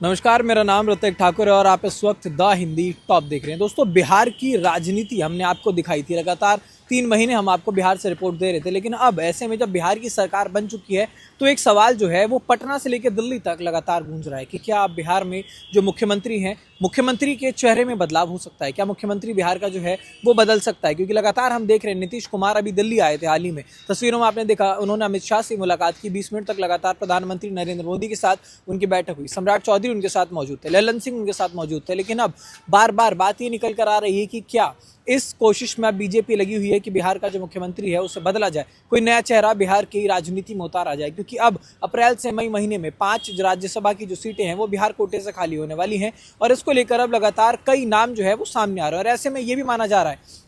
नमस्कार, मेरा नाम ऋतिक ठाकुर है और आप इस वक्त द हिंदी टॉप देख रहे हैं। दोस्तों, बिहार की राजनीति हमने आपको दिखाई थी। लगातार 3 महीने हम आपको बिहार से रिपोर्ट दे रहे थे, लेकिन अब ऐसे में जब बिहार की सरकार बन चुकी है तो एक सवाल जो है वो पटना से लेकर दिल्ली तक लगातार गूंज रहा है कि क्या अब बिहार में जो मुख्यमंत्री हैं, मुख्यमंत्री के चेहरे में बदलाव हो सकता है? क्या मुख्यमंत्री बिहार का जो है वो बदल सकता है? क्योंकि लगातार हम देख रहे हैं, नीतीश कुमार अभी दिल्ली आए थे हाल ही में। तस्वीरों में आपने देखा, उन्होंने अमित शाह से मुलाकात की। 20 मिनट तक लगातार प्रधानमंत्री नरेंद्र मोदी के साथ उनकी बैठक हुई। सम्राट चौधरी उनके साथ मौजूद थे, ललन सिंह उनके साथ मौजूद थे। लेकिन अब बार बार बात ये निकल कर आ रही है कि क्या इस कोशिश में अब बीजेपी लगी हुई है कि बिहार का जो मुख्यमंत्री है उसे बदला जाए, कोई नया चेहरा बिहार की राजनीति में उतारा जाए। क्योंकि अब अप्रैल से मई महीने में 5 राज्यसभा की जो सीटें हैं वो बिहार कोटे से खाली होने वाली हैं और इसको लेकर अब लगातार कई नाम जो है वो सामने आ रहे हैं। और ऐसे में ये भी माना जा रहा है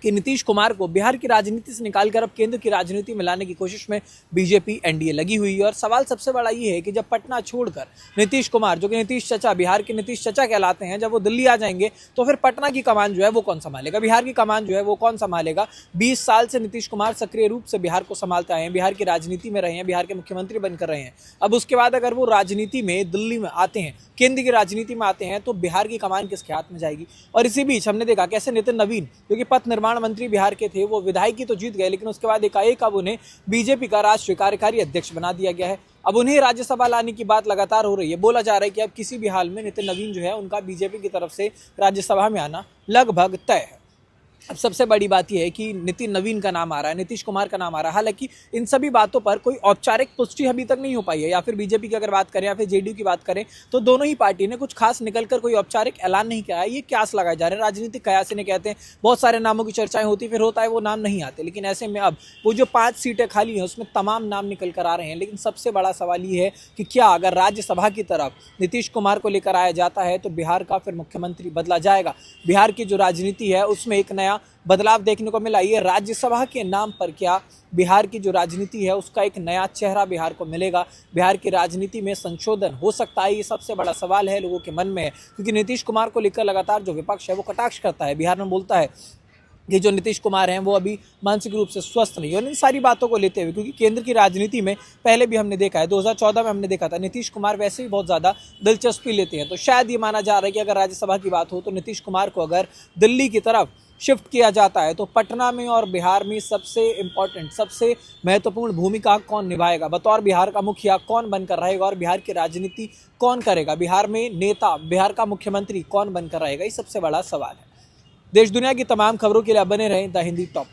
कि नीतीश कुमार को बिहार की राजनीति से निकालकर अब केंद्र की राजनीति में लाने की कोशिश में बीजेपी एनडीए लगी हुई है। और सवाल सबसे बड़ा ये है कि जब पटना छोड़कर नीतीश कुमार, जो कि नीतीश चचा, बिहार के नीतीश चचा कहलाते हैं, जब वो दिल्ली आ जाएंगे तो फिर पटना की कमान जो है वो कौन संभालेगा, बिहार की कमान जो है वो कौन संभालेगा? 20 साल से नीतीश कुमार सक्रिय रूप से बिहार को संभालते आए हैं, बिहार की राजनीति में रहे हैं, बिहार के मुख्यमंत्री बनकर रहे हैं। अब उसके बाद अगर वो राजनीति में दिल्ली में आते हैं, केंद्र की राजनीति में आते हैं, तो बिहार की कमान किसके हाथ में जाएगी? और इसी बीच हमने देखा कैसे नितिन नवीन, जो कि पथ निर्माण मंत्री बिहार के थे, वो विधायकी तो जीत गए, लेकिन उसके बाद एकाएक अब उन्हें बीजेपी का राष्ट्रीय कार्यकारी अध्यक्ष बना दिया गया है। अब उन्हें राज्यसभा लाने की बात लगातार हो रही है। बोला जा रहा है कि अब किसी भी हाल में नितिन नवीन जो है उनका बीजेपी की तरफ से राज्यसभा में आना लगभग तय है। अब सबसे बड़ी बात यह है कि नितिन नवीन का नाम आ रहा है, नीतीश कुमार का नाम आ रहा है। हालांकि इन सभी बातों पर कोई औपचारिक पुष्टि अभी तक नहीं हो पाई है। या फिर बीजेपी की अगर बात करें या फिर जेडीयू की बात करें तो दोनों ही पार्टी ने कुछ खास निकलकर कोई औपचारिक ऐलान नहीं किया है। ये क्यास लगाए जा रहे हैं, राजनीतिक कयास इन्हें कहते हैं। बहुत सारे नामों की चर्चाएं होती, फिर होता है वो नाम नहीं आते। लेकिन ऐसे में अब वो जो 5 सीटें खाली हैं उसमें तमाम नाम निकल कर आ रहे हैं। लेकिन सबसे बड़ा सवाल ये है कि क्या अगर राज्यसभा की तरफ नीतीश कुमार को लेकर आया जाता है तो बिहार का फिर मुख्यमंत्री बदला जाएगा? बिहार की जो राजनीति है उसमें एक नया बदलाव देखने को मिला। ये राज्यसभा के नाम पर क्या बिहार की जो राजनीति है उसका एक नया चेहरा बिहार को मिलेगा? बिहार की राजनीति में संशोधन हो सकता है? ये सबसे बड़ा सवाल है लोगों के मन में है। क्योंकि नीतीश कुमार को लेकर लगातार जो विपक्ष है वो कटाक्ष करता है, बिहार में बोलता है कि जो नीतीश कुमार हैं वो अभी मानसिक रूप से स्वस्थ नहीं। और इन सारी बातों को लेते हुए, क्योंकि केंद्र की राजनीति में पहले भी हमने देखा है, 2014 में हमने देखा था, नीतीश कुमार वैसे ही बहुत ज़्यादा दिलचस्पी लेते हैं। तो शायद ये माना जा रहा है कि अगर राज्यसभा की बात हो तो नीतीश कुमार को अगर दिल्ली की तरफ शिफ्ट किया जाता है तो पटना में और बिहार में सबसे इम्पोर्टेंट, सबसे महत्वपूर्ण भूमिका कौन निभाएगा? बतौर बिहार का मुखिया कौन बनकर रहेगा और बिहार की राजनीति कौन करेगा? बिहार में नेता, बिहार का मुख्यमंत्री कौन बनकर रहेगा? ये सबसे बड़ा सवाल है। देश दुनिया की तमाम खबरों के लिए बने रहें द हिंदी टॉप।